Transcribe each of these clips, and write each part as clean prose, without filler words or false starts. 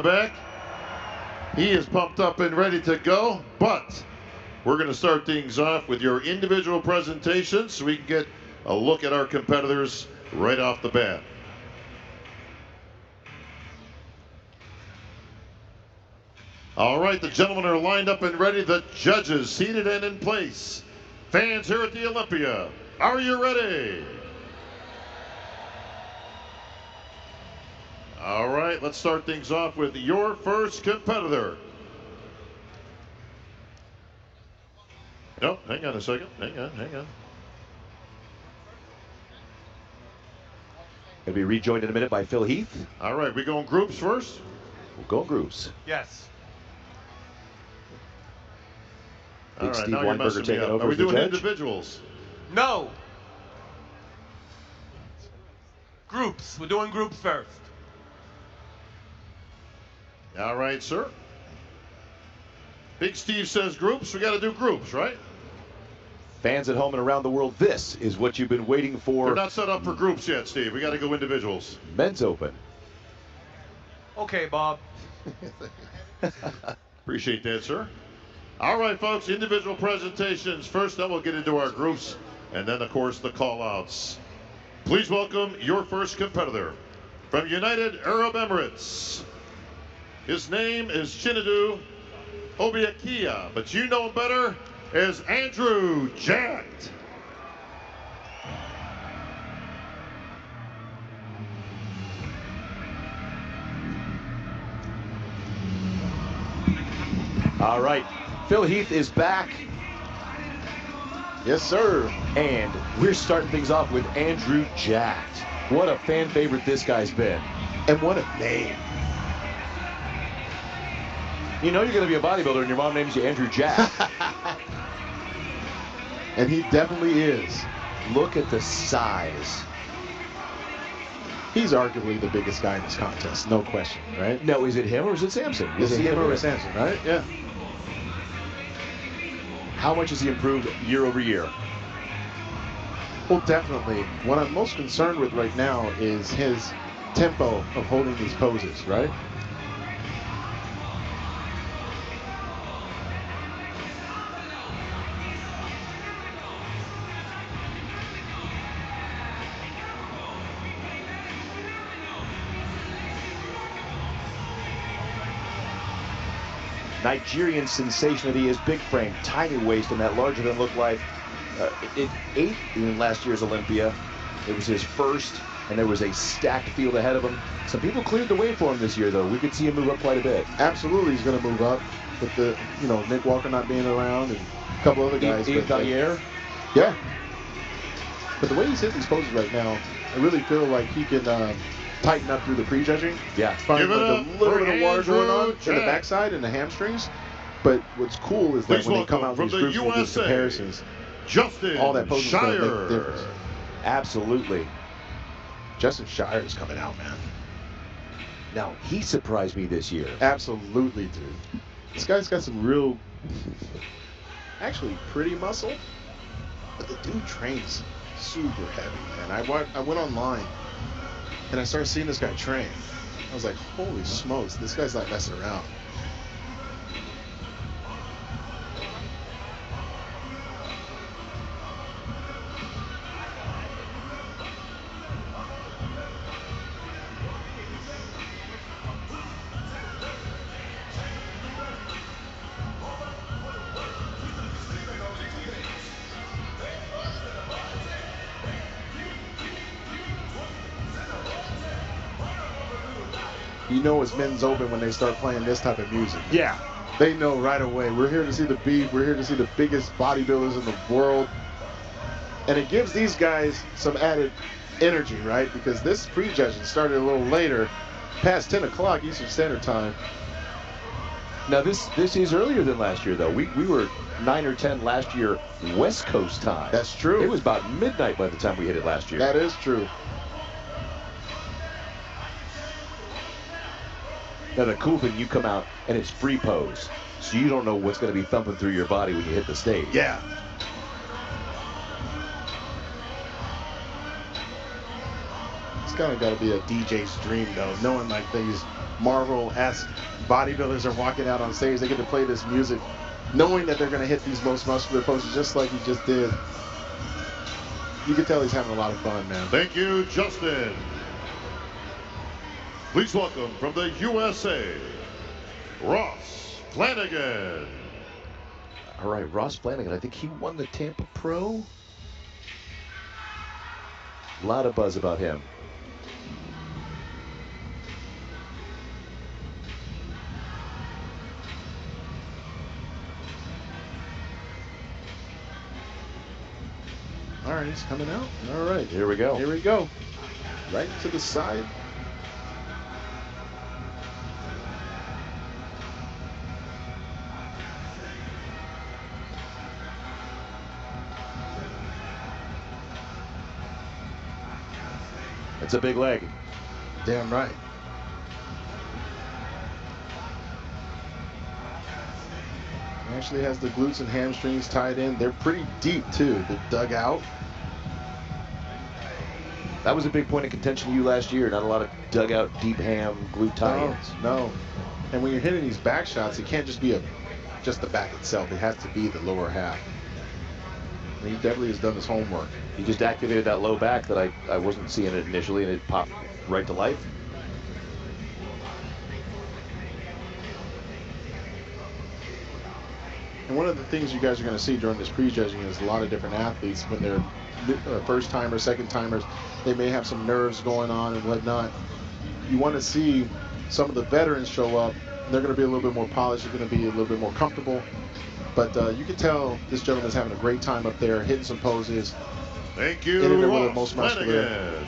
back. He is pumped up and ready to go, but we're going to start things off with your individual presentations so we can get a look at our competitors right off the bat. All right, the gentlemen are lined up and ready. The judges seated and in place. Fans here at the Olympia, are you ready? All right, let's start things off with your first competitor. No, hang on a second. Hang on. Going to be rejoined in a minute by Phil Heath. All right, we going groups first? We'll go groups. Yes. All Big right, Steve now you're Weinberger messing me taking up. over Are we as the doing judge? individuals? No. Groups. We're doing groups first. All right, sir. Big Steve says groups. We got to do groups, right? Fans at home and around the world, this is what you've been waiting We're for. not set up for groups yet, Steve. We got to go individuals. Men's Open. Okay, Bob. Appreciate that, sir. All right, folks, individual presentations. First, then we'll get into our groups, and then, of course, the call-outs. Please welcome your first competitor from United Arab Emirates. His name is Chinedu Obiakia, but you know him better as Andrew Jacked. All right, Phil Heath is back. Yes, sir. And we're starting things off with Andrew Jacked. What a fan favorite this guy's been. And what a name. You know you're going to be a bodybuilder and your mom names you Andrew Jack. And he definitely is. Look at the size. He's arguably the biggest guy in this contest, no question, right? No, is it him or is it Samson? Is it him or Samson, right? Yeah. How much has he improved year over year? Well, definitely. What I'm most concerned with right now is his tempo of holding these poses, right? Nigerian sensation that he is, big frame, tiny waist, and that larger than look life. It ate in last year's Olympia. It was his first, and there was a stacked field ahead of him. Some people cleared the way for him this year, though. We could see him move up quite a bit. Absolutely, he's going to move up with the, Nick Walker not being around and a couple other guys. Dyer. Yeah. But the way he's hitting these poses right now, I really feel like he can tighten up through the prejudging. Yeah. Find like a little bit of water going on Andrew in the backside and the hamstrings. But what's cool is that Please when they come out welcome in these from groups the with these USA, comparisons, Justin all that poses is going to make a Shire. difference. Absolutely. Justin Shire is coming out, man. Now, he surprised me this year. Absolutely, dude. This guy's got some real, actually pretty muscle, but the dude trains super heavy, man. I went online and I started seeing this guy train. I was like, holy smokes, this guy's not messing around. You know it's Men's Open when they start playing this type of music. Yeah. They know right away. We're here to see the beat. We're here to see the biggest bodybuilders in the world. And it gives these guys some added energy, right? Because this prejudging started a little later, past 10 o'clock Eastern Standard Time. Now, this is earlier than last year, though. We were 9 or 10 last year West Coast time. That's true. It was about midnight by the time we hit it last year. That is true. Now, the cool thing, you come out and it's free pose. So you don't know what's going to be thumping through your body when you hit the stage. Yeah. kind of got to be a DJ's dream, though, knowing like these Marvel-esque bodybuilders are walking out on stage. They get to play this music, knowing that they're going to hit these most muscular poses just like he just did. You can tell he's having a lot of fun, man. Thank you, Justin. Please welcome from the USA, Ross Flanagan. All right, Ross Flanagan. I think he won the Tampa Pro. A lot of buzz about him. All right, he's coming out. All right, Here we go. here we go. Right to the side. It's a big leg. Damn right. He actually has the glutes and hamstrings tied in. They're pretty deep too. They're dug out. That was a big point of contention to you last year. Not a lot of dugout, deep ham, glute tie-ins. No. And when you're hitting these back shots, it can't just be just the back itself. It has to be the lower half. And he definitely has done his homework. He just activated that low back that I wasn't seeing it initially, and it popped right to life. And one of the things you guys are going to see during this prejudging is a lot of different athletes, when they're first timers, second timers, they may have some nerves going on and whatnot. You want to see some of the veterans show up. They're going to be a little bit more polished. They're going to be a little bit more comfortable. But you can tell this gentleman's having a great time up there, hitting some poses. Thank you, Hitting it with the Ross most muscular. Flanagan.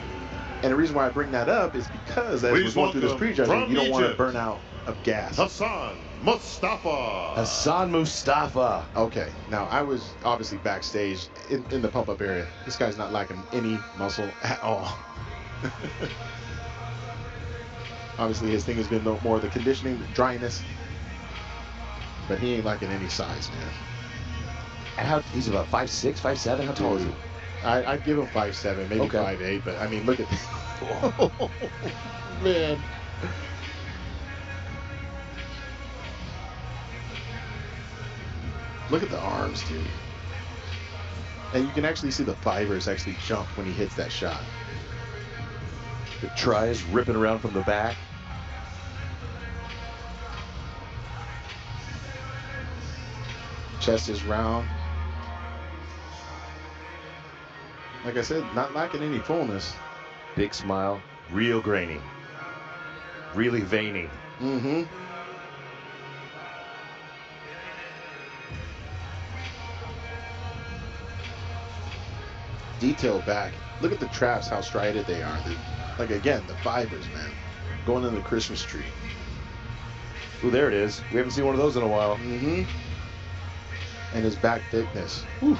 And the reason why I bring that up is because as we're Please going through this welcome prejudging, from you don't want to Egypt, burn out of gas. Hassan Mustafa. Hassan Mustafa. Okay, now I was obviously backstage in the pump-up area. This guy's not lacking any muscle at all. Obviously his thing has been no more the conditioning, the dryness, but he ain't lacking any size, man. And he's about 5'6", 5'7". How tall is he? I'd give him 5'7", maybe Okay. 5'8", but I mean, look at oh, man. Look at the arms, dude. And you can actually see the fibers actually jump when he hits that shot. The tries ripping around from the back. Chest is round. Like I said, not lacking any fullness. Big smile. Real grainy. Really veiny. Mm-hmm. Detailed back. Look at the traps, how striated they are. Like again, the fibers, man. Going in the Christmas tree. Ooh, there it is. We haven't seen one of those in a while. Mm-hmm. And his back thickness. Whew.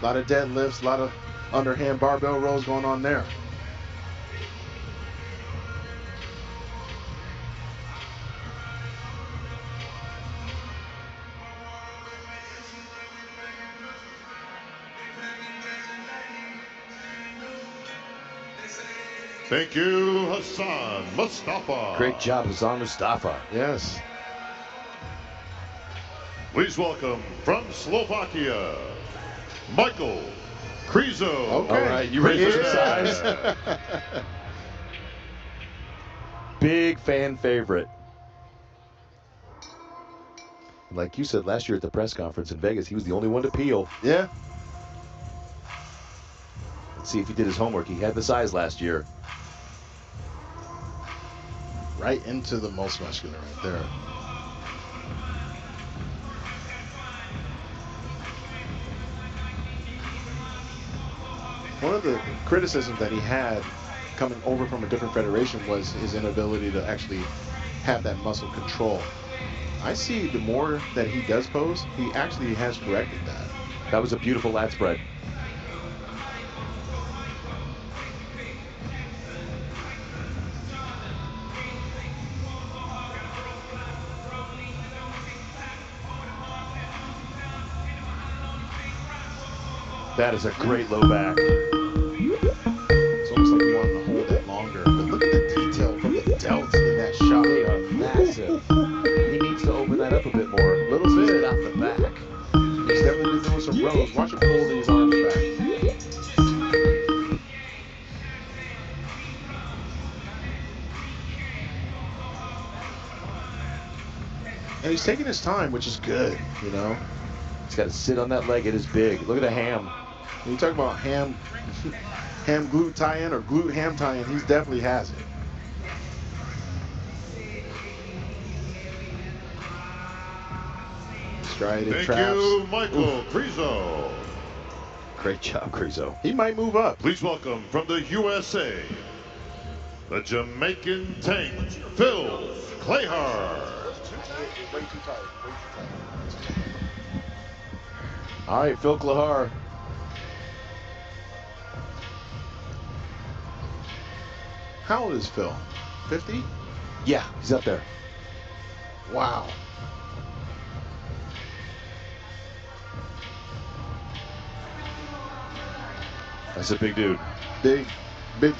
A lot of deadlifts, a lot of underhand barbell rolls going on there. Thank you, Hassan Mustafa. Great job, Hassan Mustafa. Yes. Please welcome from Slovakia, Michael Krizo. Okay. All right, you ready for some Yeah. size? Big fan favorite. Like you said last year at the press conference in Vegas, he was the only one to peel. Yeah. Let's see if he did his homework. He had the size last year. Right into the most muscular right there. One of the criticisms that he had coming over from a different federation was his inability to actually have that muscle control. I see the more that he does pose, he actually has corrected that. That was a beautiful lat spread. That is a great low back. It's almost like you want him to hold that He needs to open that up a bit more. A little He's bit. got the back. He's definitely been doing some rows. Watch him pull these arms back. And he's taking his time, which is good, you know. He's got to sit on that leg. It is big. Look at the ham. When you talk about ham glute tie-in or glute ham tie-in, he definitely has it. Striated Thank traps. you, Michael Oof. Krizo. Great job, Krizo. He might move up. Please welcome from the USA, the Jamaican Tank, Phil Clayhart. Way too tight. All right, Phil Clayhart. How old is Phil? 50? Yeah, he's up there. Wow. That's a big dude. Big dude.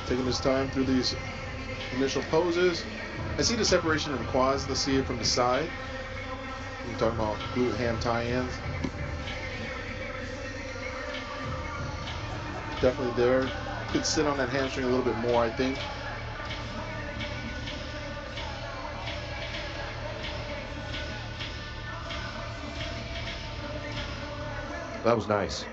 Taking his time through these initial poses. I see the separation in the quads. Let's see it from the side. We're talking about glute ham tie-ins. Definitely there. Could sit on that hamstring a little bit more, I think. That was nice.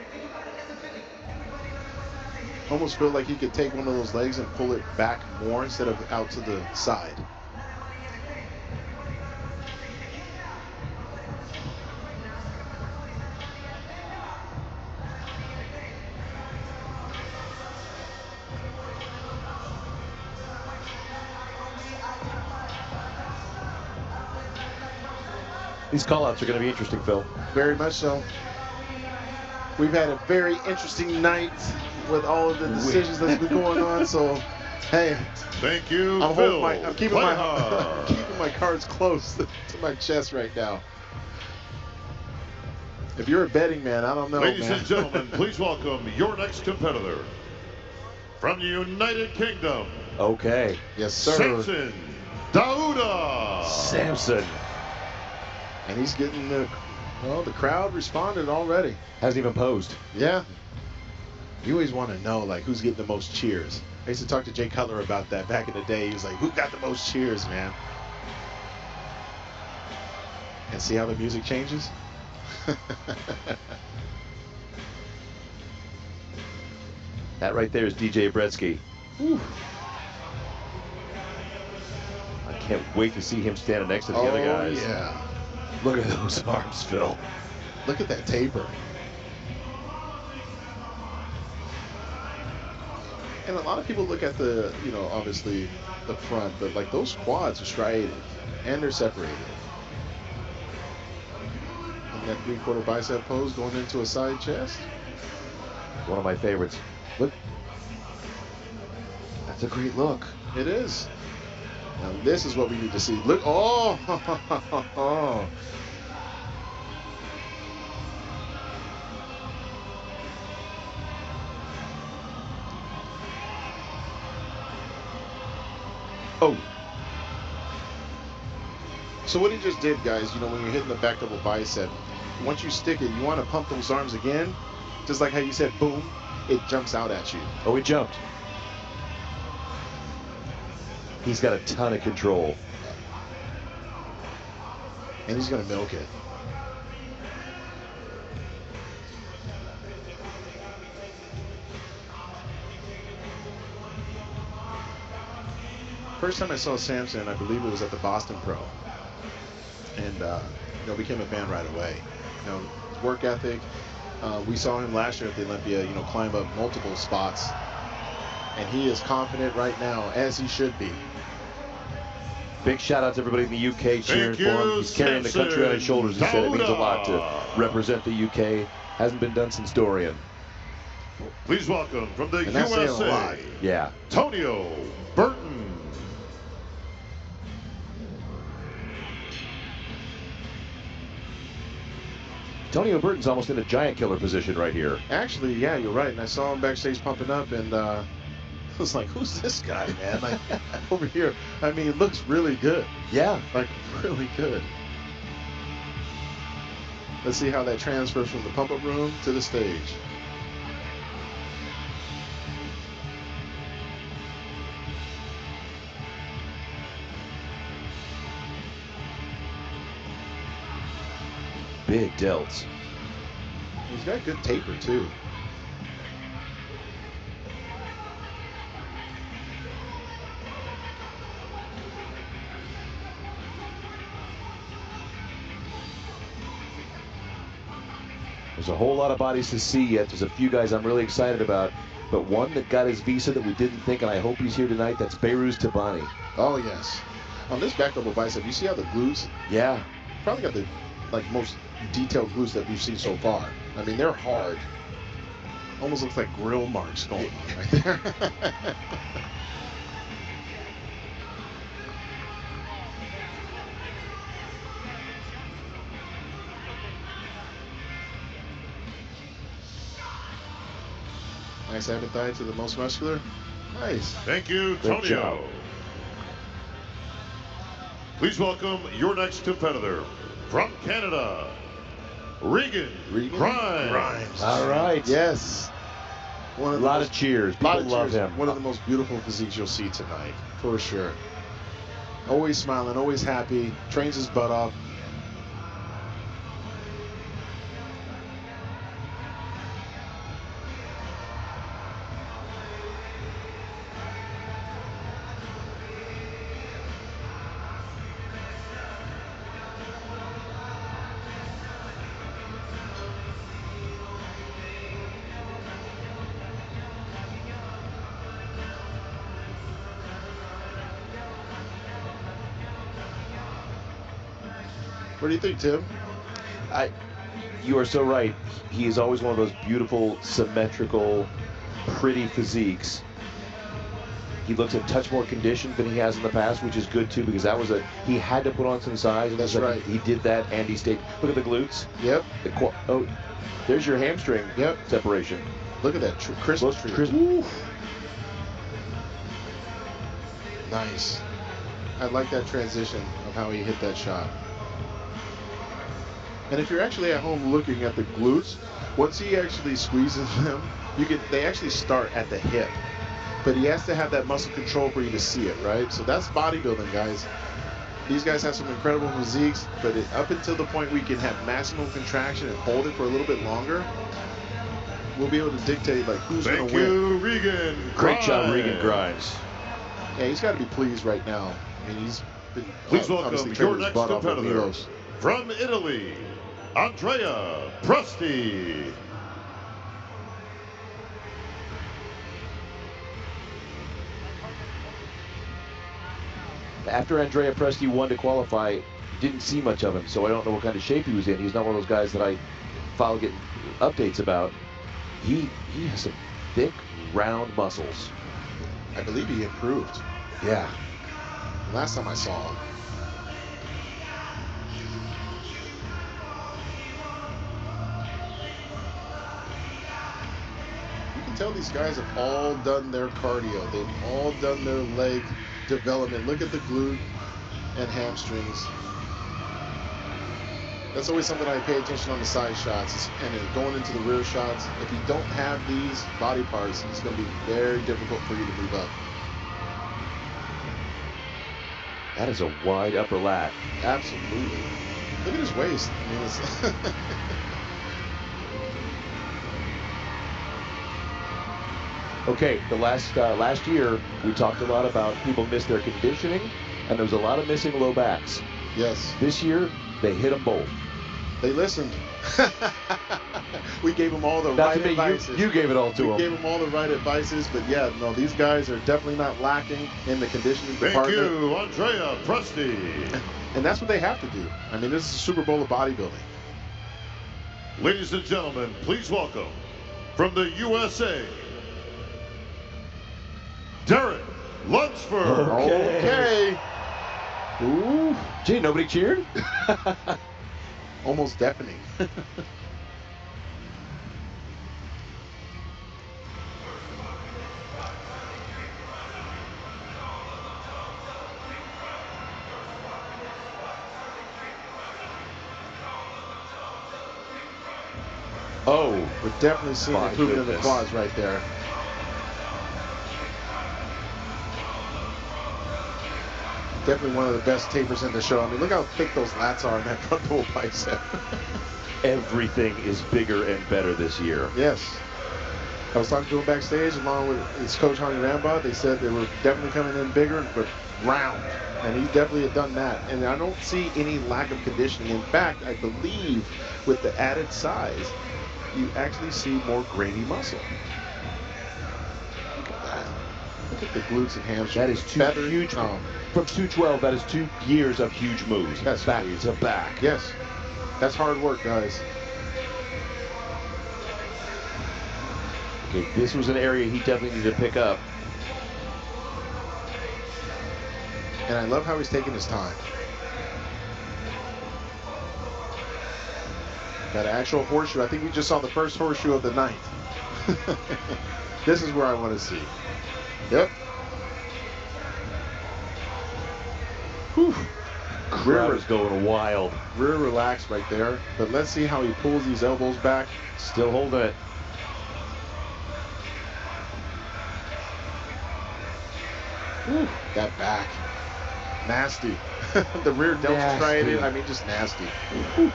Almost feel like he could take one of those legs and pull it back more instead of out to the side. These call-outs are going to be interesting, Phil. Very much so. We've had a very interesting night with all of the decisions that's been going on. So, hey, Thank you, I'm Phil keeping Clayhart. keeping my cards close to my chest right now. If you're a betting man, I don't know, Ladies man. and gentlemen, please welcome your next competitor from the United Kingdom, Okay. Yes, sir. Samson Dauda. Samson. And he's getting the crowd responded already. Hasn't even posed. Yeah. You always want to know, like, who's getting the most cheers. I used to talk to Jay Cutler about that back in the day. He was like, who got the most cheers, man? And see how the music changes? That right there is DJ Bretsky. Whew. I can't wait to see him standing next to the other guys. Yeah. Look at those arms, Phil. Look at that taper. And a lot of people look at the, obviously the front, but like those quads are striated and they're separated. And that 3/4 bicep pose going into a side chest. One of my favorites. Look. That's a great look. It is. Now this is what we need to see. Look, oh. Oh. So what he just did, guys, when you're hitting the back double bicep, once you stick it, you want to pump those arms again, just like how you said, boom, it jumps out at you. Oh, he jumped. He's got a ton of control. And he's going to milk it. First time I saw Samson, I believe it was at the Boston Pro. And, became a fan right away. His work ethic. We saw him last year at the Olympia, climb up multiple spots. And he is confident right now, as he should be. Big shout out to everybody in the UK cheering for him. He's carrying the country on his shoulders. He said it means a lot to represent the UK Hasn't been done since Dorian. Please welcome from the And that's saying a lot. USA, Yeah. Tonio Burton. Tonio Burton's almost in a giant killer position right here. Actually, yeah, you're right. And I saw him backstage pumping up, and I was like, who's this guy, man? Like, over here. I mean, it looks really good. Yeah. Like, really good. Let's see how that transfers from the pump-up room to the stage. Big delts. He's got good taper, too. There's a whole lot of bodies to see yet. There's a few guys I'm really excited about. But one that got his visa that we didn't think, and I hope he's here tonight, that's Behruz Tabani. Oh, yes. On this back double bicep, you see how the glutes? Yeah. Probably got the most detailed glutes that we've seen so far. I mean, they're hard. Almost looks like grill marks going on right there. Nice appetite to the most muscular. Nice. Thank you, Good job. Tonio. Please welcome your next competitor from Canada, Regan Grimes. All right. Yes. One A of the lot most- of cheers. lot People of love cheers. him. One of the most beautiful physiques you'll see tonight, for sure. Always smiling, always happy, trains his butt off. What do you think, Tim? You are so right. He is always one of those beautiful, symmetrical, pretty physiques. He looks a touch more conditioned than he has in the past, which is good too, because that was he had to put on some size. And That's it's like right. He did that, and he stayed. Look at the glutes. Yep. Oh, there's your hamstring. Yep. Separation. Look at that crystal tree. Nice. I like that transition of how he hit that shot. And if you're actually at home looking at the glutes, once he actually squeezes them, they actually start at the hip. But he has to have that muscle control for you to see it, right? So that's bodybuilding, guys. These guys have some incredible physiques, but up until the point we can have maximum contraction and hold it for a little bit longer, we'll be able to dictate like who's going to win. Thank you, Regan. Great job, Regan Grimes. Yeah, he's got to be pleased right now. I mean, he's been Please welcome obviously your training his next butt off with competitor Milos. from Italy, Andrea Presti. After Andrea Presti won to qualify, didn't see much of him, so I don't know what kind of shape he was in. He's not one of those guys that I follow getting updates about. He has some thick, round muscles. I believe he improved Yeah. last time I saw him. You can tell these guys have all done their cardio. They've all done their leg development. Look at the glute and hamstrings. That's always something I pay attention on the side shots, and then going into the rear shots. If you don't have these body parts, it's going to be very difficult for you to move up. That is a wide upper lat. Absolutely. Look at his waist. I mean, it's Okay, the last year we talked a lot about people miss their conditioning, and there was a lot of missing low backs. yes. This year they hit them both. They listened. We gave them all the Not right to me, advices. you gave it all to We them. gave them all the right advices, but yeah, no, these guys are definitely not lacking in the conditioning Thank department. you, Andrea Presti. And that's what they have to do. I mean, this is the Super Bowl of bodybuilding. Ladies and gentlemen, please welcome from the USA, Derek Lunsford. Okay. Ooh. Gee, nobody cheered? Almost deafening. Oh, We're definitely seeing my improvement in the goodness. quads right there. Definitely one of the best tapers in the show. I mean, look how thick those lats are in that front double bicep. everything is bigger and better this year. Yes. I was talking to him backstage along with his coach, Hadi Ramba. They said they were definitely coming in bigger but round. And he definitely had done that. And I don't see any lack of conditioning. In fact, I believe with the added size, you actually see more grainy muscle. Look at that. Look at the glutes and hamstrings. That is two Feathered. huge. From 212, that is 2 years of huge moves. That's back crazy. to back. Yes. That's hard work, guys. Okay, this was an area he definitely needed to pick up. And I love how he's taking his time. Got an actual horseshoe. I think we just saw the first horseshoe of the night. This is where I want to see. Yep. Whew. Crowd is going wild. Rear relaxed right there. But let's see how he pulls these elbows back. Still holding it. Whew. That back. Nasty. The rear delts striated. I mean, just nasty.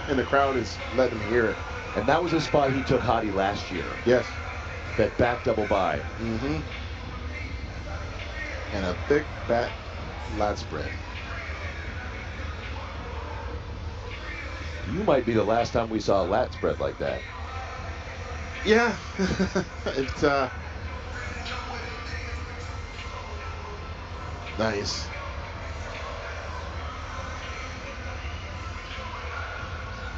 And the crowd is letting him hear it. And that was the spot he took Hadi last year. Yes. That back double by. Mm-hmm. And a thick fat lat spread. You might be the last time we saw a lat spread like that. Yeah. It's nice.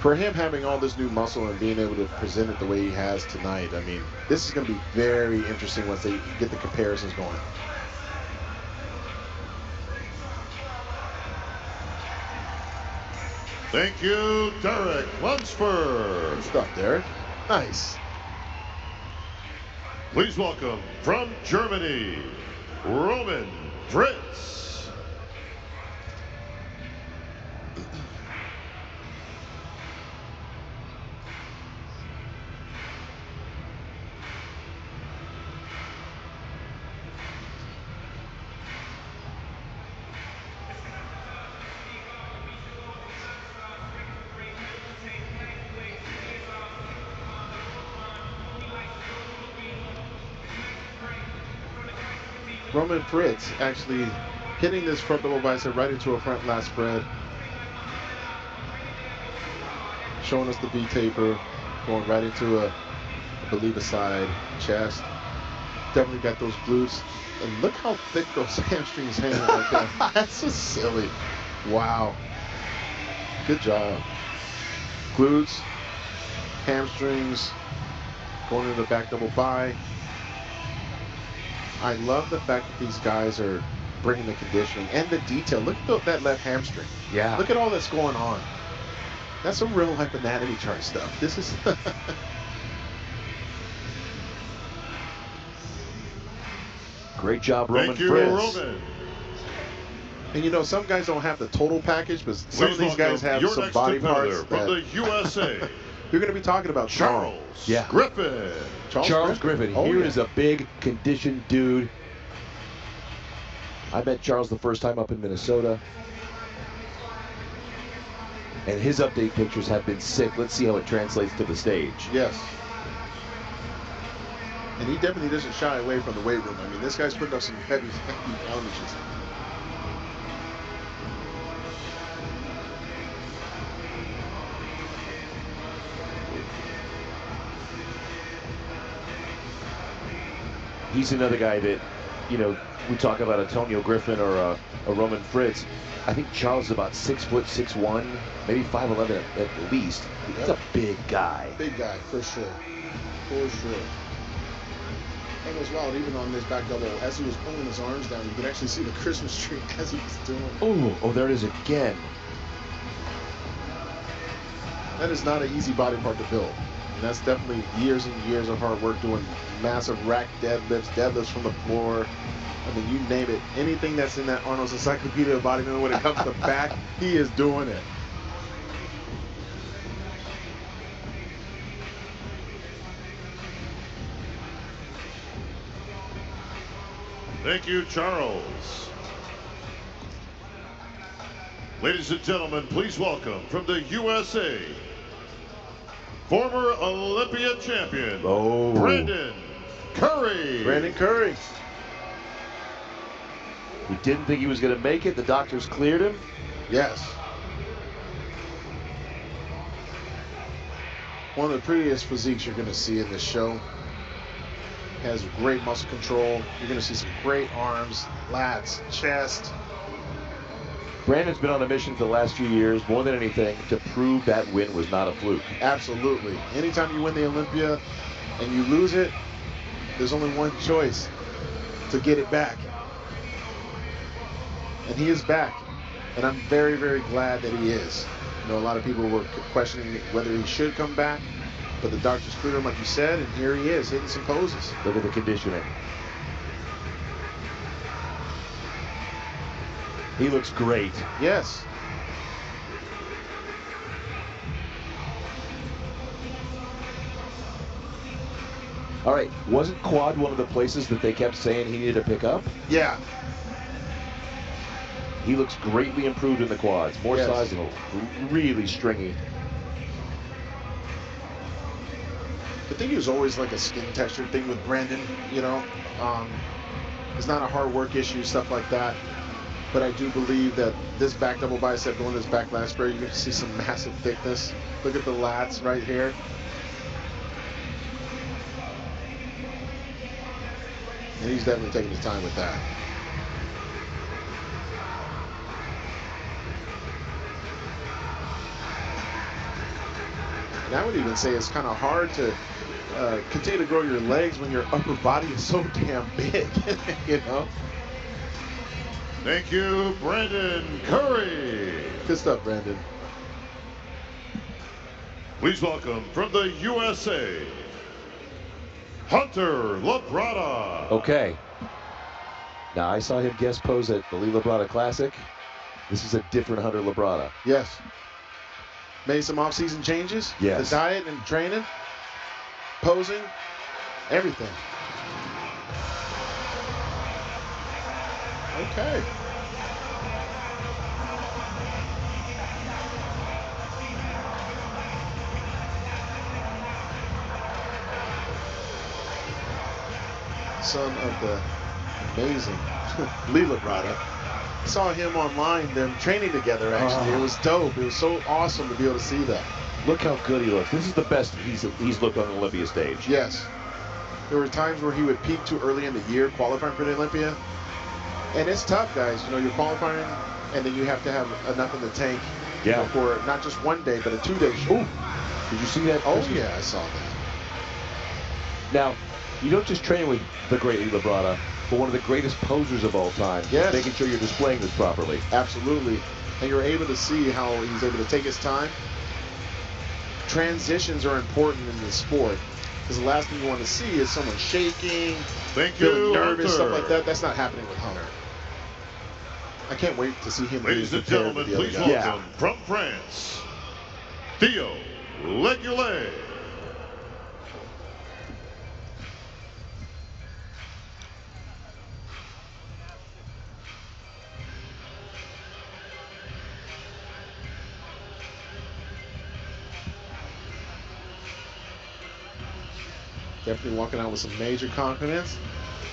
For him having all this new muscle and being able to present it the way he has tonight, I mean, this is going to be very interesting once they get the comparisons going. Thank you, Derek Lunsford. Good stuff, Derek. Nice. Please welcome from Germany, Roman Fritz. Roman Fritz actually hitting this front double bicep right into a front lat spread. Showing us the V taper, going right into I believe a side chest. Definitely got those glutes. And look how thick those hamstrings hang like that. That's just silly. Wow. Good job. Glutes, hamstrings, going into the back double bi. I love the fact that these guys are bringing the conditioning and the detail. Look at that left hamstring. Yeah. Look at all that's going on. That's some real life anatomy chart stuff. This is Great job, Roman Thank you, Fritz. Roman. And you know, some guys don't have the total package, but some Please of these guys welcome have your some next body competitor parts from the that USA, you're going to be talking about. Charles Yeah. Griffin. Charles Griffin. Oh, Here yeah. is a big conditioned dude. I met Charles the first time up in Minnesota. And his update pictures have been sick. Let's see how it translates to the stage. Yes. And he definitely doesn't shy away from the weight room. I mean, this guy's putting up some heavy poundages. He's another guy that you know, we talk about Antonio Griffin or a Roman Fritz. I think Charles is about 6', 6'1", maybe 5'11" at least. He's a big guy. Big guy, for sure. For sure. And as well, even on this back double, as he was pulling his arms down, you could actually see the Christmas tree as he was doing it. Oh, there it is again. That is not an easy body part to build. And that's definitely years and years of hard work doing massive rack deadlifts from the floor. I mean, you name it. Anything that's in that Arnold's Encyclopedia of Bodybuilding when it comes to back, he is doing it. Thank you, Charles. Ladies and gentlemen, please welcome from the USA, former Olympia champion, Brandon Curry. Brandon Curry. He didn't think he was going to make it. The doctors cleared him. Yes. One of the prettiest physiques you're going to see in this show. Has great muscle control. You're going to see some great arms, lats, chest. Brandon's been on a mission for the last few years, more than anything, to prove that win was not a fluke. Absolutely. Anytime you win the Olympia and you lose it, there's only one choice: to get it back. And he is back. And I'm very, very glad that he is. You know, a lot of people were questioning whether he should come back, but the doctors cleared him, like you said, and here he is, hitting some poses. Look at the conditioning. He looks great. Yes. All right, wasn't quad one of the places that they kept saying he needed to pick up? Yeah. He looks greatly improved in the quads. More size and really stringy. I think it was always like a skin texture thing with Brandon, you know. It's not a hard work issue, stuff like that. But I do believe that this back double bicep going to this back lat spread, you're going to see some massive thickness. Look at the lats right here. And he's definitely taking his time with that. And I would even say it's kind of hard to continue to grow your legs when your upper body is so damn big, you know? Thank you, Brandon Curry. Good stuff, Brandon. Please welcome from the USA, Hunter Labrada. Okay. Now, I saw him guest pose at the Lee Labrada Classic. This is a different Hunter Labrada. Yes. Made some off-season changes. Yes. The diet and training, posing, everything. Okay. Son of the amazing Lee Labrada. Saw him online, them training together actually. It was dope. It was so awesome to be able to see that. Look how good he looks. This is the best he's looked on the Olympia stage. Yes. There were times where he would peak too early in the year qualifying for the Olympia. And it's tough, guys. You know, you're qualifying and then you have to have enough in the tank you know, for not just one day, but a 2-day show. Ooh. Did you see that? Oh, yeah, I saw that. Now, you don't just train with the great Lee Labrada, but one of the greatest posers of all time. Yes. Making sure you're displaying this properly. Absolutely. And you're able to see how he's able to take his time. Transitions are important in this sport because the last thing you want to see is someone shaking, feeling nervous, stuff like that. That's not happening with Hunter. I can't wait to see him. Ladies and gentlemen, please welcome from France, Theo Legulet. Definitely walking out with some major confidence.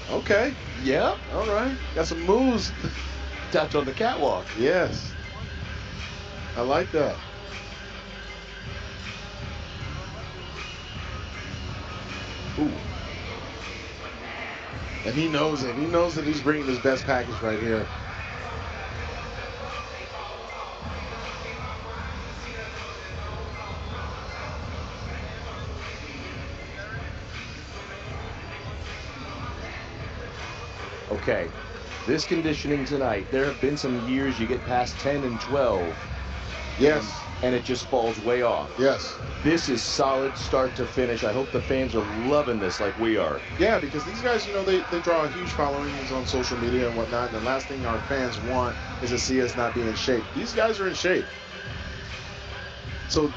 Okay. Yeah. All right. Got some moves. Tapped on the catwalk. Yes. I like that. Ooh. And he knows it. He knows that he's bringing his best package right here. Okay, this conditioning tonight, there have been some years you get past 10 and 12. Yes. And it just falls way off. Yes. This is solid start to finish. I hope the fans are loving this like we are. Yeah, because these guys, you know, they draw a huge followings on social media and whatnot. And the last thing our fans want is to see us not be in shape. These guys are in shape. So,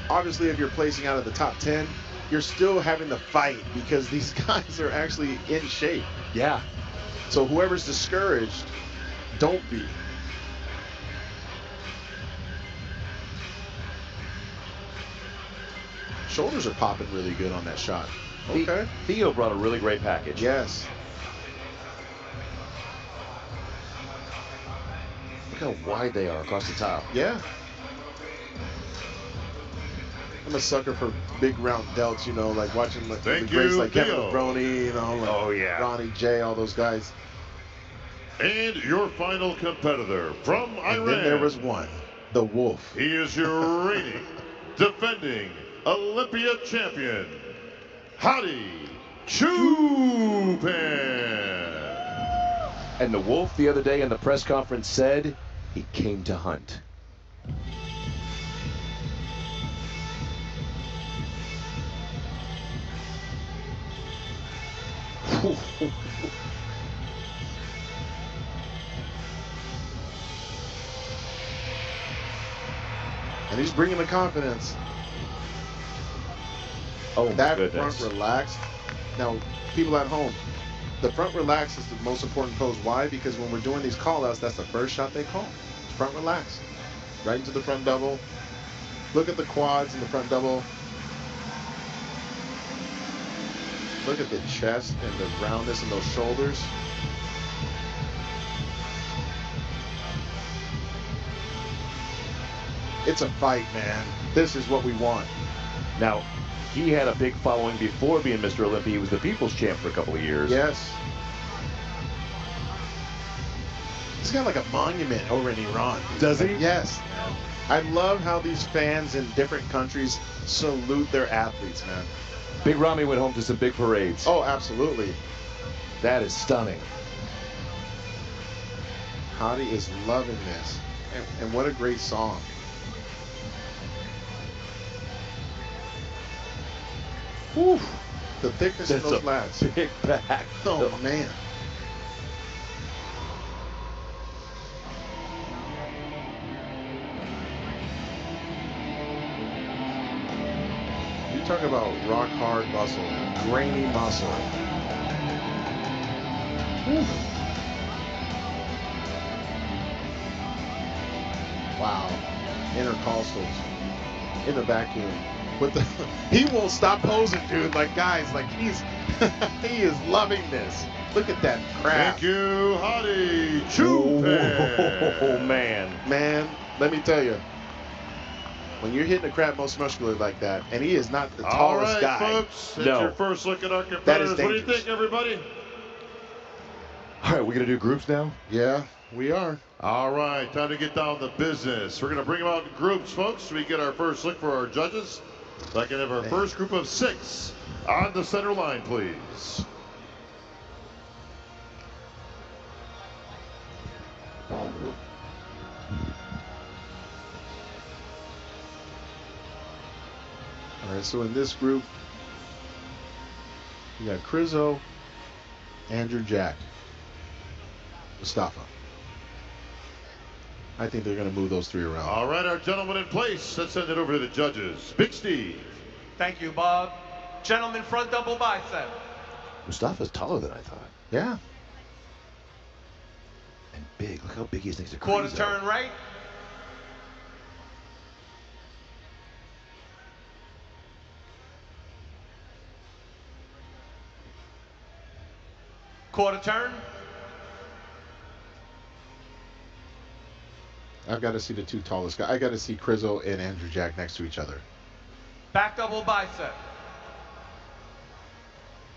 obviously, if you're placing out of the top 10, you're still having to fight because these guys are actually in shape. Yeah. So, whoever's discouraged, don't be. Shoulders are popping really good on that shot. Okay. Theo brought a really great package. Yes. Look how wide they are across the top. Yeah. I'm a sucker for big round delts, you know, like watching the greats like Kevin Theo. Lebroni, you know, like Ronnie J, all those guys. And your final competitor from Iran. And then there was one, the Wolf. He is your reigning, defending Olympia champion, Hadi Choopan. And the Wolf the other day in the press conference said he came to hunt. And he's bringing the confidence. Oh, my that goodness. front relaxed. Now, people at home, the front relax is the most important pose. Why? Because when we're doing these call-outs, that's the first shot they call. Front relax. Right into the front double. Look at the quads in the front double. Look at the chest and the roundness in those shoulders. It's a fight, man. This is what we want. Now, he had a big following before being Mr. Olympia. He was the People's Champ for a couple of years. Yes. He's got like a monument over in Iran. Does he? Yes, man. I love how these fans in different countries salute their athletes, man. Big Ramy went home to some big parades. Oh, absolutely. That is stunning. Hadi is loving this. And what a great song. Whew. The thickness of those lats. Big back. Oh, man. You talk about rock hard muscle, grainy muscle. Whew. Wow. Intercostals in the vacuum. With the, he won't stop posing, dude. Like, guys, like he is loving this. Look at that crap. Thank you, Hadi Choopan. Oh, man. Man, let me tell you, when you're hitting a crab most muscular like that, and he is not the tallest guy. All right, folks, that's No. your first look at our That competitors. is What do you dangerous. think, everybody? All right, we're going to do groups now? Yeah, we are. All right, time to get down to business. We're going to bring them out in groups, folks. We get our first look for our judges. So I can have our first group of 6 on the center line, please. All right, so in this group, you got Crizzo, Andrew Jack, Mustafa. I think they're going to move those 3 around. All right, our gentlemen in place. Let's send it over to the judges. Big Steve. Thank you, Bob. Gentlemen, front double bicep. Mustafa's taller than I thought. Yeah. And big. Look how big he is next to Quarter Crizzo. turn right. Quarter turn. I've got to see the 2 tallest guys. I got to see Crizzo and Andrew Jack next to each other. Back double bicep.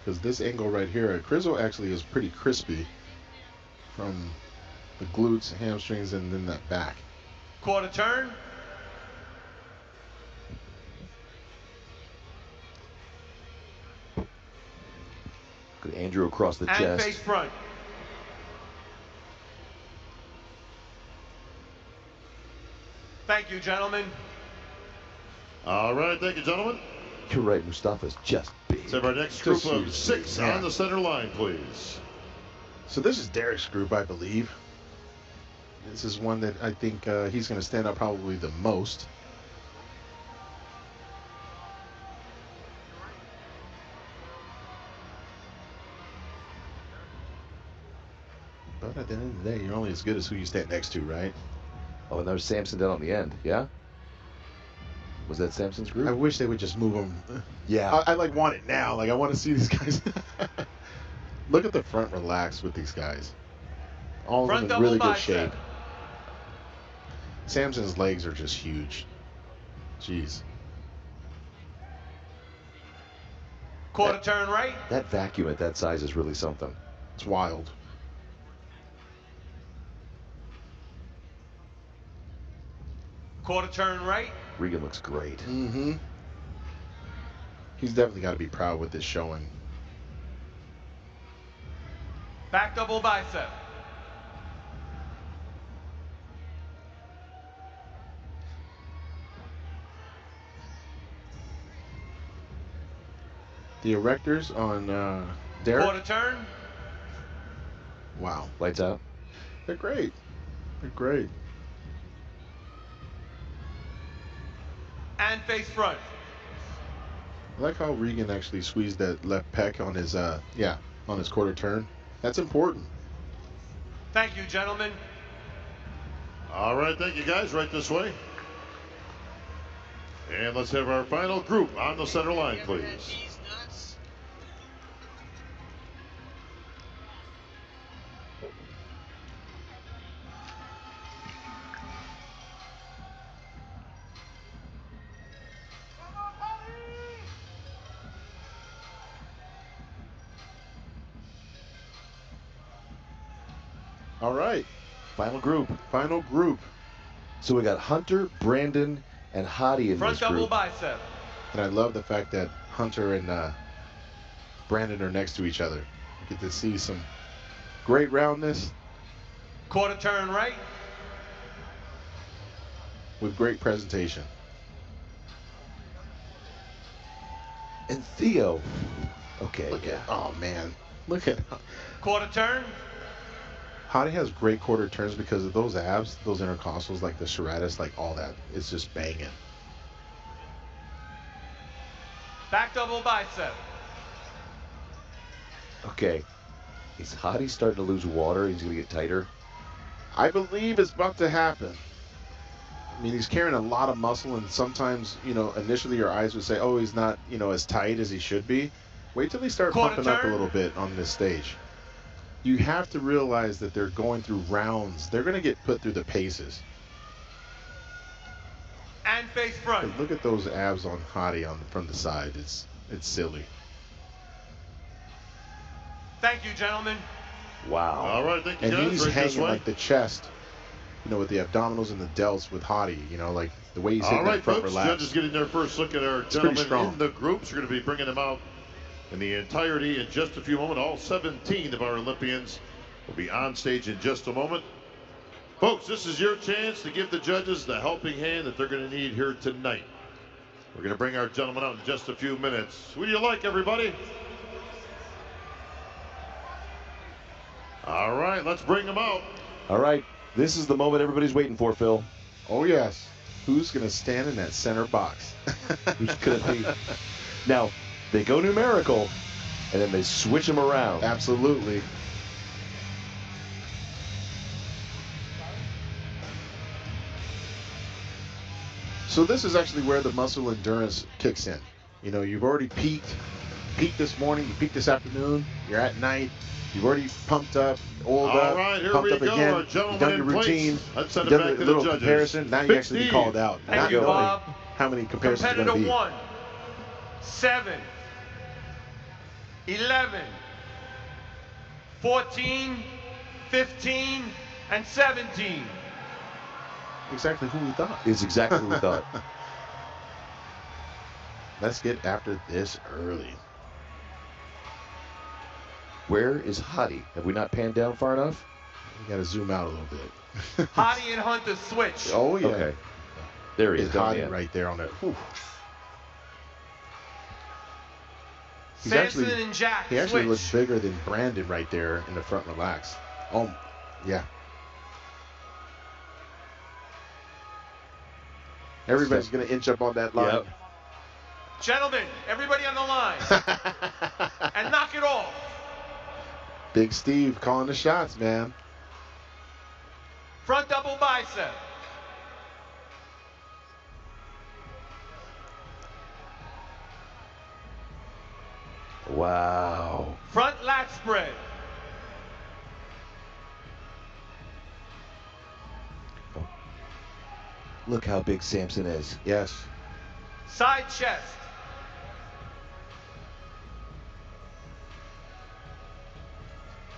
Because this angle right here, Crizzle actually is pretty crispy from the glutes, hamstrings, and then that back. Quarter turn. Good Andrew across the And chest. face front. Thank you, gentlemen. All right, thank you, gentlemen. You're right, Mustafa's just big. Let's have our next group Just of huge, 6 yeah. on the center line, please. So this is Derek's group, I believe. This is one that I think he's going to stand out probably the most. But at the end of the day, you're only as good as who you stand next to, right? Oh, and there's Samson down on the end, yeah? Was that Samson's group? I wish they would just move him. Yeah. I like want it now. Like I want to see these guys. Look at the front relax with these guys. All of Front them in really double good shape. bicep. Samson's legs are just huge. Jeez. Quarter turn right. That vacuum at that size is really something. It's wild. Quarter turn right. Regan looks great. Mm-hmm. He's definitely got to be proud with this showing. Back double bicep. The erectors on Derek. Quarter turn. Wow. Lights out. They're great. They're great. And face front. I like how Regan actually squeezed that left pec on his on his quarter turn. That's important. Thank you, gentlemen. All right, thank you, guys. Right this way. And let's have our final group on the center line, please. All right. Final group. Final group. So we got Hunter, Brandon, and Hadi in Front this double group. bicep. And I love the fact that Hunter and Brandon are next to each other. You get to see some great roundness Quarter turn right. with great presentation. And Theo. Okay, Look yeah. at, oh man, look at Quarter turn. Hadi has great quarter turns because of those abs, those intercostals, like the serratus, like all that. It's just banging. Back double bicep. Okay. Is Hadi starting to lose water? He's going to get tighter? I believe it's about to happen. I mean, he's carrying a lot of muscle, and sometimes, initially your eyes would say, oh, he's not, as tight as he should be. Wait till they start Quarter pumping up a turn. little bit on this stage. You have to realize that they're going through rounds. They're going to get put through the paces. And face front. But look at those abs on Hadi from the side. It's silly. Thank you, gentlemen. Wow. All right, thank you, And guys. he's Right this hanging way. like the chest, with the abdominals and the delts with Hadi, like the way he's All hitting right, that front folks. relax. Judges getting their first look at our It's pretty gentlemen strong. in the groups. We're going to be bringing them out in the entirety in just a few moments. All 17 of our Olympians will be on stage in just a moment. Folks, this is your chance to give the judges the helping hand that they're going to need here tonight. We're going to bring our gentlemen out in just a few minutes. Who do you like, everybody? All right, let's bring them out. All right. This is the moment everybody's waiting for, Phil. Oh, yes. Who's going to stand in that center box? Who's going to be? Now, they go numerical, and then they switch them around. Absolutely. So this is actually where the muscle endurance kicks in. You've already peaked this morning, you peaked this afternoon, you're at night, you've already pumped up, oiled All up, right, here pumped we up go, again, our you've gentlemen done in your place. routine, Let's send you've it done back a to the little judges. comparison, now you Big actually be Steve. called out. Thank Not you, knowing Bob. how many comparisons are going Competitor to be. 1. 7. 11, 14, 15, and 17. Exactly who we thought. It's exactly what we thought. Let's get after this early. Where is Hadi? Have we not panned down far enough? We got to zoom out a little bit. Hadi and Hunter switch. Oh, yeah. Okay. There he is. It's down Hadi the end. right there on that. Whew. He's Samson actually, and Jack he actually switch. looks bigger than Brandon right there in the front relax. Oh, yeah. Everybody's going to inch up on that line. Yep. Gentlemen, everybody on the line. And knock it off. Big Steve calling the shots, man. Front double bicep. Wow. Front lat spread. Look how big Samson is. Yes. Side chest.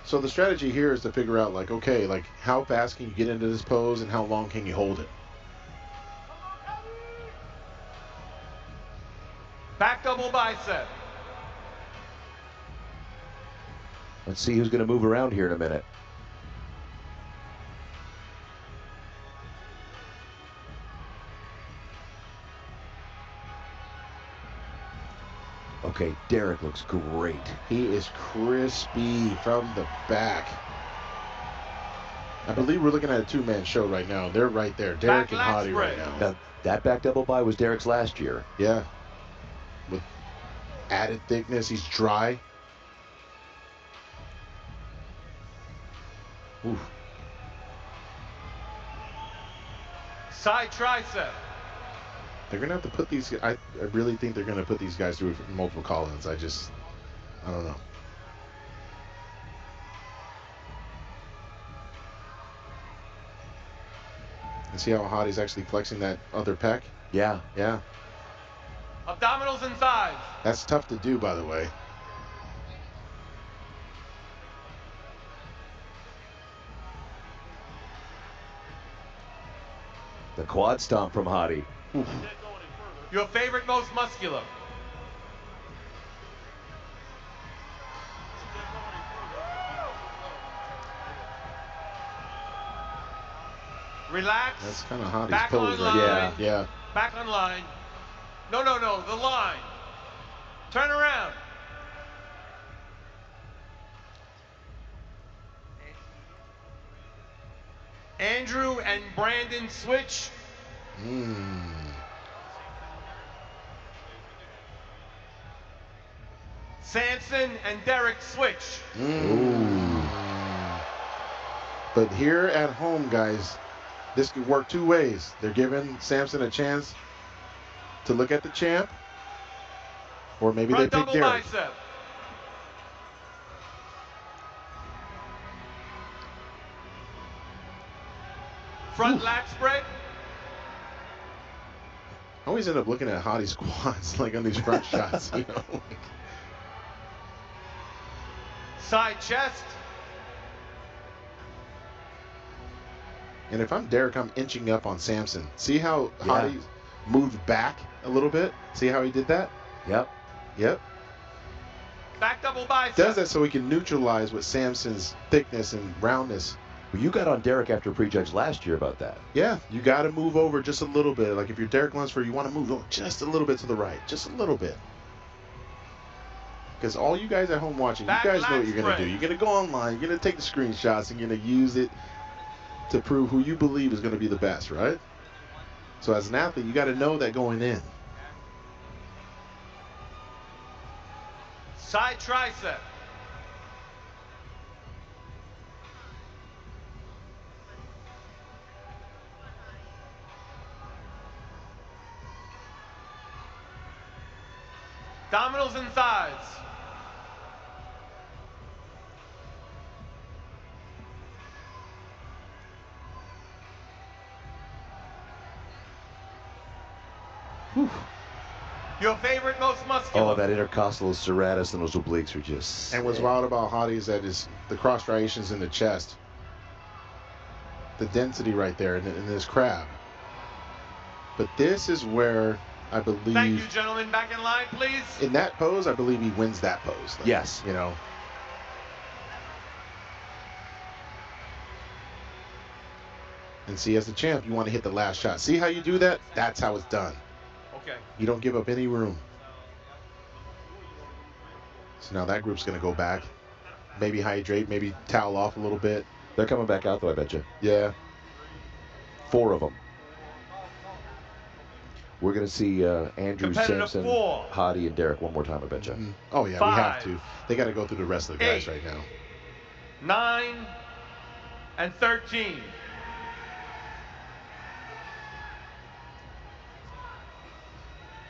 So the strategy here is to figure out, like, okay, like, how fast can you get into this pose and how long can you hold it? Back double bicep. Let's see who's going to move around here in a minute. Okay, Derek looks great. He is crispy from the back. I believe we're looking at a two-man show right now. They're right there. Derek and lat Hadi right spread. now. Now, that back double by was Derek's last year. Yeah. With added thickness. He's dry. Oof. Side tricep. They're going to have to put these... I really think they're going to put these guys through multiple call-ins. I don't know. And see how Hadi's actually flexing that other pec? Yeah. Yeah. Abdominals and thighs. That's tough to do, by the way. The quad stomp from Hadi. Your favorite most muscular. Relax. That's kind of Hadi's Back pose on right line. there. Yeah. Back on line. No, the line. Turn around. Andrew and Brandon switch. Samson and Derek switch. But here at home, guys, this could work two ways. They're giving Samson a chance to look at the champ, or maybe Front they pick double Derek. bicep. Front lat spread. I always end up looking at Hadi squats like on these front shots, you know. Side chest. And if I'm Derek, I'm inching up on Samson. See how Hadi moved back a little bit? See how he did that? Yep. Yep. Back double bicep. Does that so he can neutralize with Samson's thickness and roundness. Well, you got on Derek after prejudge last year about that. Yeah, you got to move over just a little bit. Like if you're Derek Lunsford, you want to move just a little bit to the right. Just a little bit. Because all you guys at home watching, Back you guys know lat what you're going to spread. do. You're going to go online, you're going to take the screenshots, and you're going to use it to prove who you believe is going to be the best, right? So as an athlete, you got to know that going in. Side tricep. Abdominals and thighs. Your favorite, most muscular. Oh, that intercostal serratus and those obliques are just... And what's wild about Hadi is that the cross striations in the chest. The density right there in this crab. But this is where I believe... Thank you, gentlemen. Back in line, please. In that pose, I believe he wins that pose. Like, yes. You know. And see, as the champ, you want to hit the last shot. See how you do that? That's how it's done. Okay. You don't give up any room. So now that group's going to go back. Maybe hydrate, maybe towel off a little bit. They're coming back out, though, I bet you. Yeah. 4 of them. We're going to see Andrew, Samson, 4. Hadi, and Derek one more time, I bet you. Mm-hmm. Oh, yeah, 5, we have to. They got to go through the rest of the guys 8, right now. 9, and 13.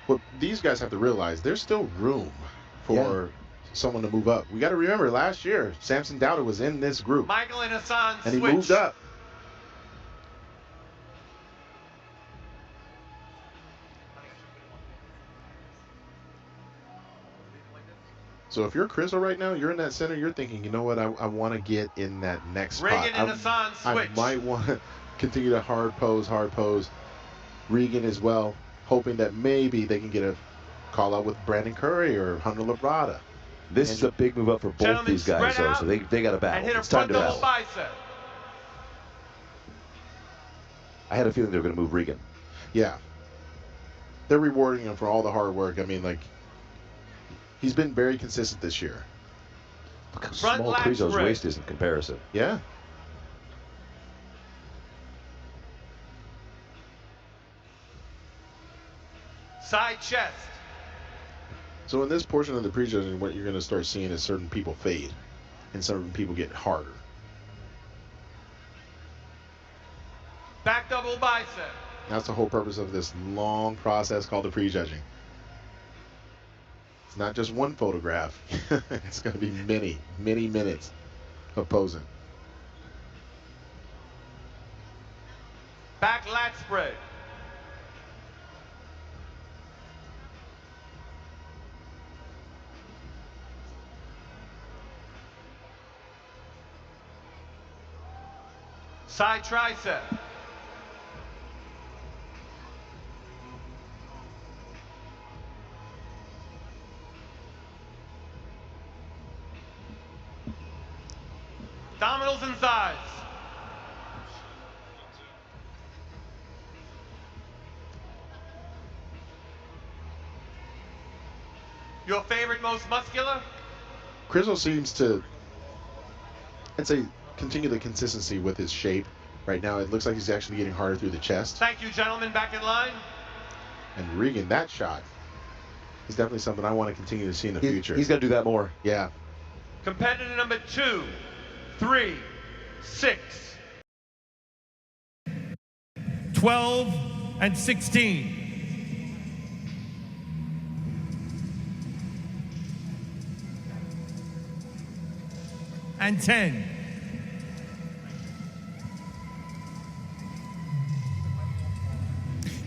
What these guys have to realize, there's still room for someone to move up. We got to remember, last year, Samson Dauda was in this group. Michael and Hassan and he switch. moved up. So if you're Crystal right now, you're in that center, you're thinking, you know what, I want to get in that next spot. Regan and Hassan switch. I might want to continue to hard pose. Regan as well, hoping that maybe they can get a call out with Brandon Curry or Hunter Labrada. This is a big move up for both Gentlemen, these guys, though, so they got to battle. And hit a It's time front to double battle. bicep. I had a feeling they were going to move Regan. Yeah. They're rewarding him for all the hard work. I mean, like, he's been very consistent this year. Look how Front small lat Krizo's spread. waist is in comparison. Yeah. Side chest. So in this portion of the prejudging, what you're going to start seeing is certain people fade and certain people get harder. Back double bicep. That's the whole purpose of this long process called the prejudging. It's not just one photograph. It's going to be many, many minutes of posing. Back lat spread. Side tricep. Abdominals and thighs. Your favorite, most muscular? Crizzle seems to, I'd say, continue the consistency with his shape. Right now, it looks like he's actually getting harder through the chest. Thank you, gentlemen. Back in line. And Regan, that shot is definitely something I want to continue to see in the future. He's got to do that more. Yeah. Competitor number 2, 3, 6. 12 and 16. And 10.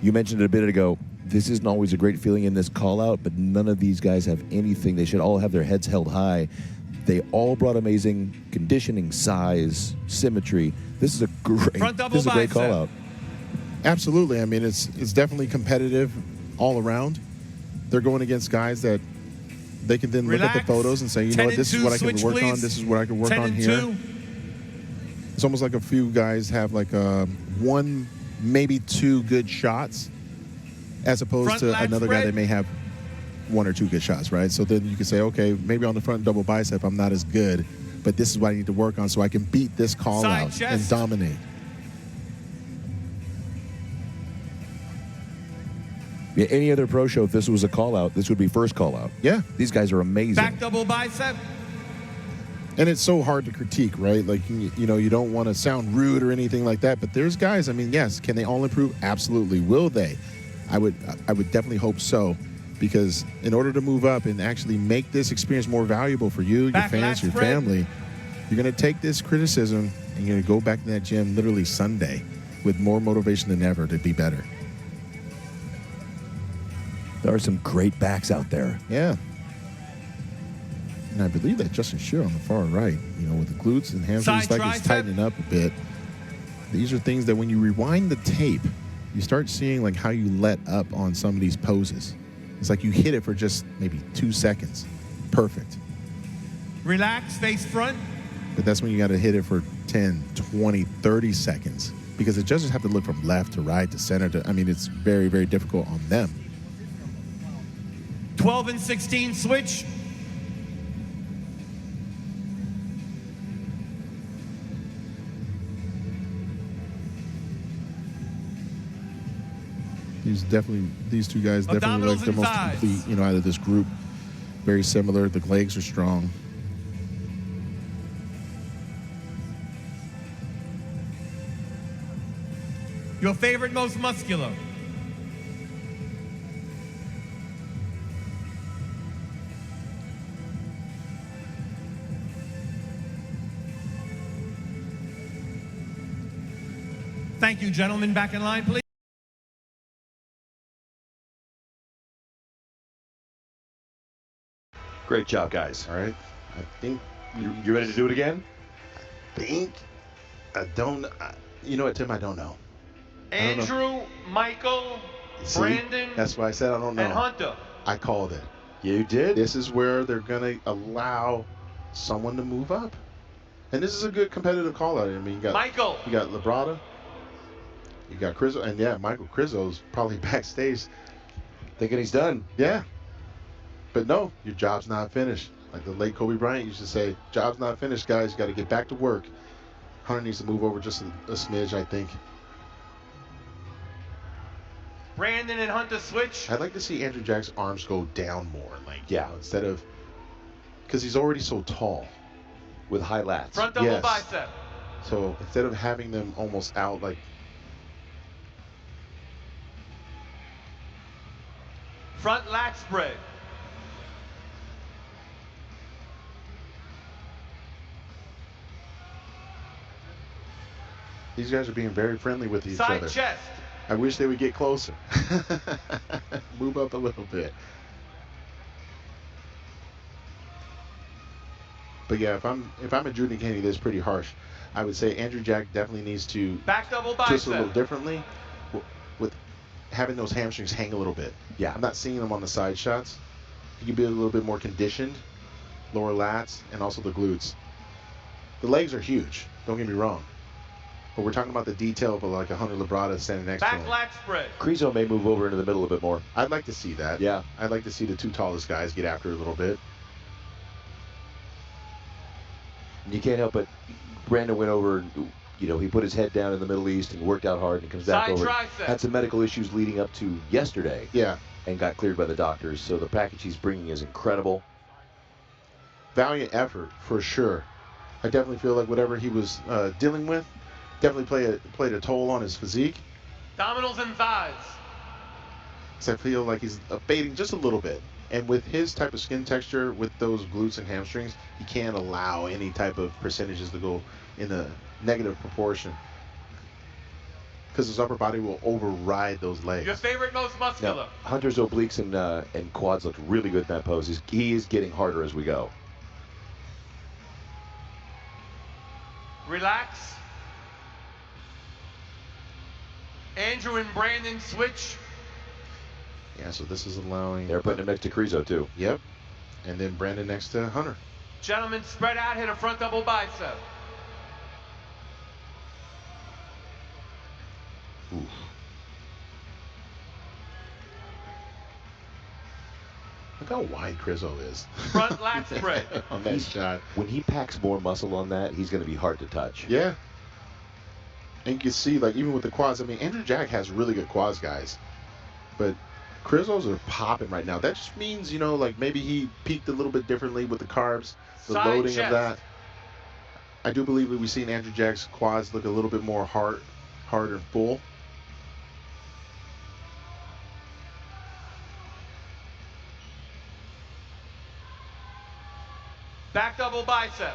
You mentioned it a bit ago. This isn't always a great feeling in this call out, but none of these guys have anything. They should all have their heads held high. They all brought amazing conditioning, size, symmetry. This is a great call out. Absolutely. I mean, it's definitely competitive all around. They're going against guys that they can then look at the photos and say, you know what, this is what I can work on. This is what I can work on here. It's almost like a few guys have like one, maybe 2 good shots, as opposed to another guy that may have 1 or 2 good shots, right? So then you can say, okay, maybe on the front double bicep, I'm not as good, but this is what I need to work on so I can beat this call out and dominate. Yeah, any other pro show, if this was a call out, this would be first call out. Yeah. These guys are amazing. Back double bicep. And it's so hard to critique, right? Like, you know, you don't want to sound rude or anything like that, but there's guys, I mean, yes, can they all improve? Absolutely. Will they? I would definitely hope so, because in order to move up and actually make this experience more valuable for you, your fans, your family, you're going to take this criticism and you're going to go back to that gym literally Sunday with more motivation than ever to be better. There are some great backs out there. Yeah. And I believe that Justin Shearer on the far right, with the glutes and hamstrings, Side like it's tricep. tightening up a bit. These are things that when you rewind the tape, you start seeing like how you let up on some of these poses. It's like you hit it for just maybe 2 seconds. Perfect. Relax, face front. But that's when you got to hit it for 10, 20, 30 seconds. Because the judges have to look from left to right to center. It's very, very difficult on them. 12 and 16 switch. These two guys definitely like Abdominals the and most thighs. complete, out of this group. Very similar. The legs are strong. Your favorite, most muscular. Thank you, gentlemen. Back in line, please. Great job, guys. All right. I think You ready to do it again? I don't. You know what, Tim? I don't know. I don't know. Andrew, Michael, See? Brandon, That's why I said I don't know. and Hunter. I called it. You did? This is where they're gonna allow someone to move up, and this is a good competitive call out. You got Michael. You got Labrada. You got Crizzo, and yeah, Michael Crizzo's probably backstage. Thinking he's done. Yeah. But no, your job's not finished. Like the late Kobe Bryant used to say, job's not finished, guys. You got to get back to work. Hunter needs to move over just a smidge, I think. Brandon and Hunter switch. I'd like to see Andrew Jack's arms go down more. Yeah. Instead of, because he's already so tall. With high lats. Front double Yes. bicep. So instead of having them almost out like, Front lat spread. these guys are being very friendly with each Side other. chest. I wish they would get closer. Move up a little bit. But yeah, if I'm adjudicating this pretty harsh, I would say Andrew Jack definitely needs to Back double bicep. just a little differently with having those hamstrings hang a little bit. Yeah. I'm not seeing them on the side shots. He can be a little bit more conditioned, lower lats, and also the glutes. The legs are huge, don't get me wrong. But we're talking about the detail of like a Hunter Labrada standing next to Back him. lat spread. Crizzo may move over into the middle a bit more. I'd like to see that. Yeah. I'd like to see the two tallest guys get after it a little bit. You can't help it. Brandon went over and, he put his head down in the Middle East and worked out hard and comes back Side over. tricep. Had some medical issues leading up to yesterday Yeah. and got cleared by the doctors. So the package he's bringing is incredible. Valiant effort, for sure. I definitely feel like whatever he was dealing with definitely played a toll on his physique. Abdominals and thighs. So I feel like he's abating just a little bit. And with his type of skin texture, with those glutes and hamstrings, he can't allow any type of percentages to go in a negative proportion. Because his upper body will override those legs. Your favorite, most muscular. Now, Hunter's obliques and quads looked really good in that pose. He is getting harder as we go. Relax. Andrew and Brandon switch. Yeah, so this is allowing... They're putting him next to Crizzo, too. Yep. And then Brandon next to Hunter. Gentlemen, spread out, hit a front double bicep. Oof. Look how wide Crizzo is. Front lat spread. On that shot. When he packs more muscle on that, he's going to be hard to touch. Yeah. And you can see, like, even with the quads, Andrew Jack has really good quads, guys. But Crizzo's are popping right now. That just means, like, maybe he peaked a little bit differently with the carbs, the Side loading chest. of that. I do believe that we've seen Andrew Jack's quads look a little bit more hard and full. Back double bicep.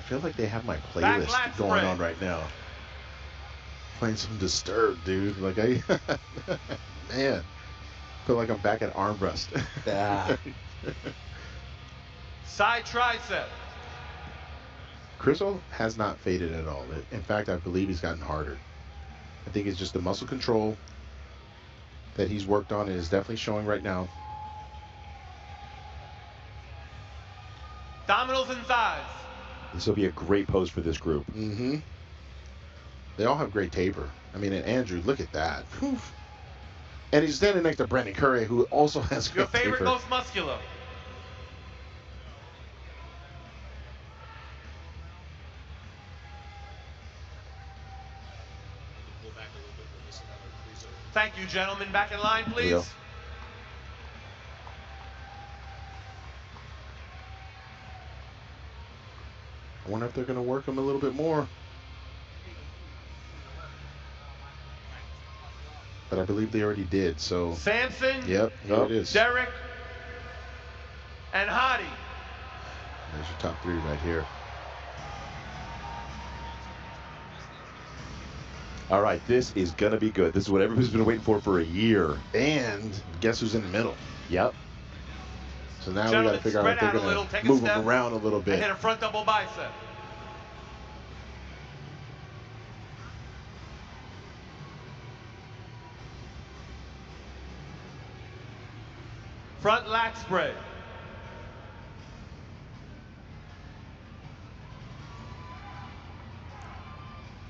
feel like they have my Back playlist lat going spread. on right now. Playing some Disturbed, dude. Like I, man, feel like I'm back at arm rest. Ah. Side tricep. Crystal has not faded at all. In fact, I believe he's gotten harder. I think it's just the muscle control that he's worked on and is definitely showing right now. Abdominals and thighs. This will be a great pose for this group. Mm-hmm. They all have great taper. I mean, and Andrew, look at that. Whew. And he's standing next to Brandon Curry, who also has Your great favorite, taper. most muscular. Thank you, gentlemen. Back in line, we go. please. I wonder if they're going to work him a little bit more. But I believe they already did, so... Samson. Yep, here it is. Derek. And Hadi. There's your top three right here. All right, this is going to be good. This is what everybody's been waiting for a year. And guess who's in the middle? Yep. So now we got Gentlemen, to figure out if spread they're out a little, going take to a move step, him around a little And bit. hit a front double bicep. Front lat spread.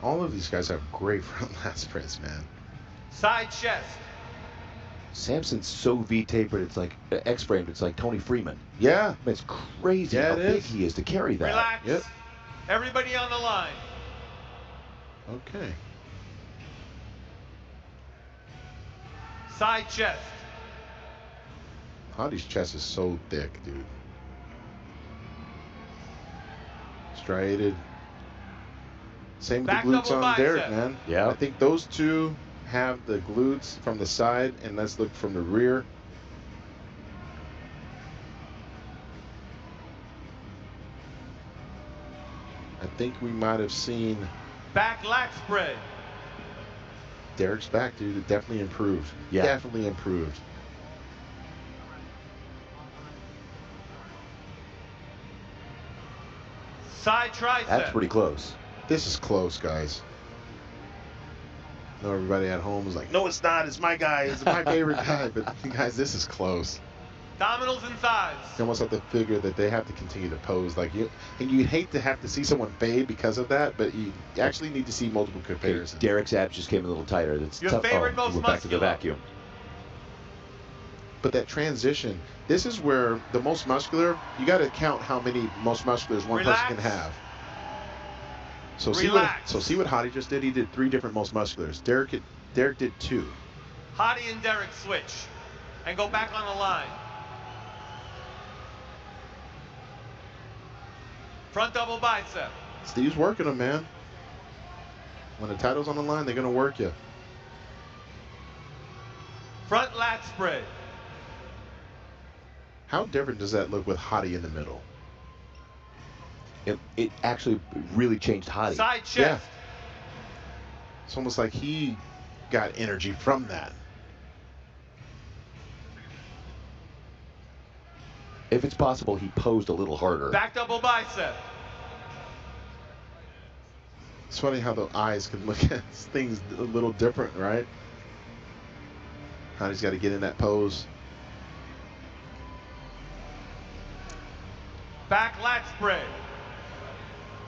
All of these guys have great front lat spreads, man. Side chest. Samson's so V-tapered, it's like X-framed, it's like Tony Freeman. Yeah. I mean, it's crazy Yeah, how it big is. he is to carry that. Relax. Yep. Everybody on the line. Okay. Side chest. Hadi's chest is so thick, dude. Striated. Same with Back the glutes double on Derek, bicep. man. Yeah. I think those two have the glutes from the side, and let's look from the rear. I think we might have seen Back lat spread. Derek's back, dude. It definitely improved. Yeah. Definitely improved. Side tricep. That's pretty close. This is close, guys. I know everybody at home is like, no, it's not. It's my guy. It's my favorite guy. But guys, this is close. Abdominals and thighs. You almost have to figure that they have to continue to pose. Like you, and you'd hate to have to see someone fade because of that, but you actually need to see multiple Okay, comparisons. Derek's abs just came a little tighter. That's Your tough. favorite, most we're back to the muscular. vacuum. But that transition, this is where the most muscular, you got to count how many most musculars one Relax. person can have. So Relax. see what Hadi just did. He did 3 different most musculars. Derek did 2. Hadi and Derek switch. And go back on the line. Front double bicep. Steve's working them, man. When the title's on the line, they're gonna work you. Front lat spread. How different does that look with Hadi in the middle? It actually really changed Hadi. Side chest. Yeah. It's almost like he got energy from that. If it's possible, he posed a little harder. Back double bicep. It's funny how the eyes can look at things a little different, right? Hadi's got to get in that pose. Back lat spread.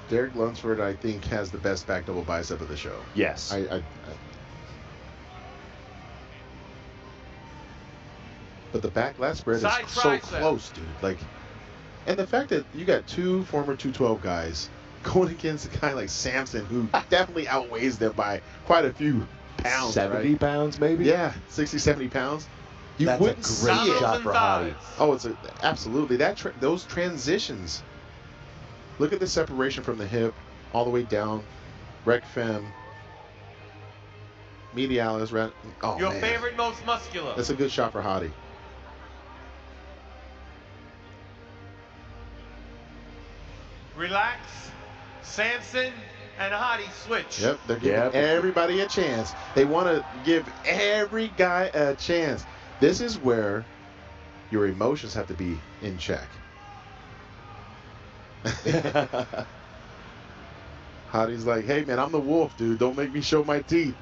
Derek Lunsford, I think, has the best back double bicep of the show. Yes. But the back lat spread Side is so tricep. close, dude. Like, and the fact that you got 2 former 212 guys going against a guy like Samson, who definitely outweighs them by quite a few pounds, 70 right? pounds, maybe? Yeah, 60, 70 pounds. You That's wouldn't a see great Abdominals it. shot and for Hadi. thighs. Oh, it's absolutely those transitions. Look at the separation from the hip all the way down, rec fem, medialis, right? Oh Your man, favorite, most muscular. that's a good shot for Hadi. Relax. Samson and Hadi switch. Yep, they're giving everybody a chance. They want to give every guy a chance. This is where your emotions have to be in check. Hadi's like, hey man, I'm the wolf, dude. Don't make me show my teeth.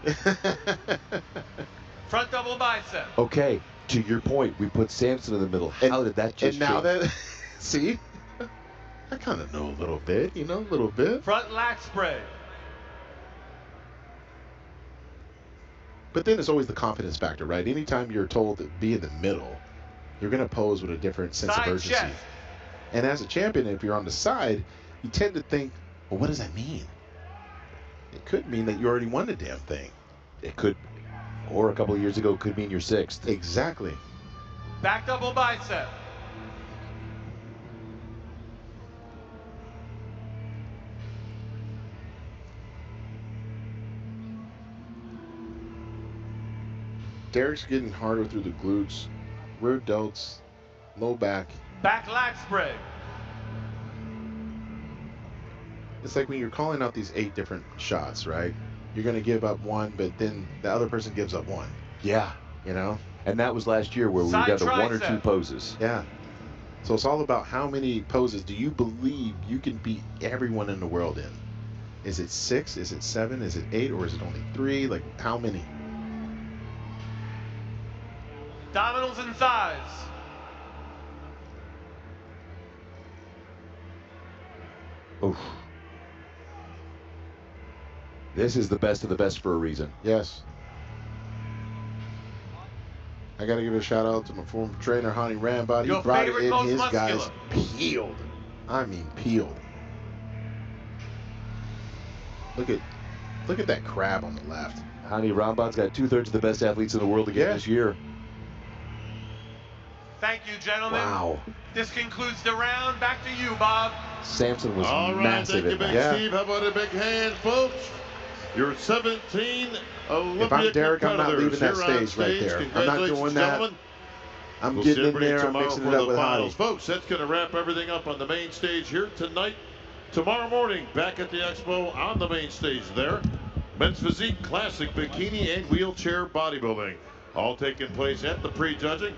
Front double bicep. Okay, to your point, we put Samson in the middle. How did that just And now change? that, see, I kind of know a little bit, a little bit. Front lat spread. But then it's always the confidence factor, right? Anytime you're told to be in the middle, you're going to pose with a different sense Side of urgency. chest. And as a champion, if you're on the side, you tend to think, well, what does that mean? It could mean that you already won the damn thing. It could, or a couple of years ago, could mean you're sixth. Exactly. Back double bicep. Derek's getting harder through the glutes, rear delts, low back. Back lat spread. It's like when you're calling out these 8 different shots, right? You're going to give up one, but then the other person gives up one. Yeah. And that was last year where we Side got to 1 or 2 tricep. poses. Yeah. So it's all about how many poses do you believe you can beat everyone in the world in? Is it 6? Is it 7? Is it 8? Or is it only 3? Like, how many? Abdominals and thighs. Oof. This is the best of the best for a reason. Yes. I got to give a shout out to my former trainer, Hadi Rambod. Your He brought it favorite, in. most His muscular. guys peeled. I mean, peeled. Look at that crab on the left. Hadi Rambod's got 2/3 of the best athletes in the world again this year. Thank you, gentlemen. Wow. This concludes the round. Back to you, Bob. Samson was All right, massive thank you, in Big that. Steve. How about a big hand, folks? Your 17 Olympia If I'm Derek, I'm not leaving that competitors stage right here on there. stage. I'm not Congratulations, doing that. gentlemen. I'm We'll getting in celebrate there. I'm tomorrow mixing for it up the with finals. Hadi. Folks, that's going to wrap everything up on the main stage here tonight. Tomorrow morning, back at the Expo on the main stage there. Men's Physique, Classic, Bikini, and Wheelchair Bodybuilding. All taking place at the PreJudging.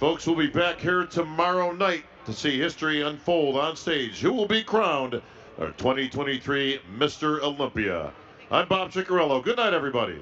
Folks, we'll be back here tomorrow night to see history unfold on stage. Who will be crowned our 2023 Mr. Olympia? I'm Bob Ciccarello. Good night, everybody.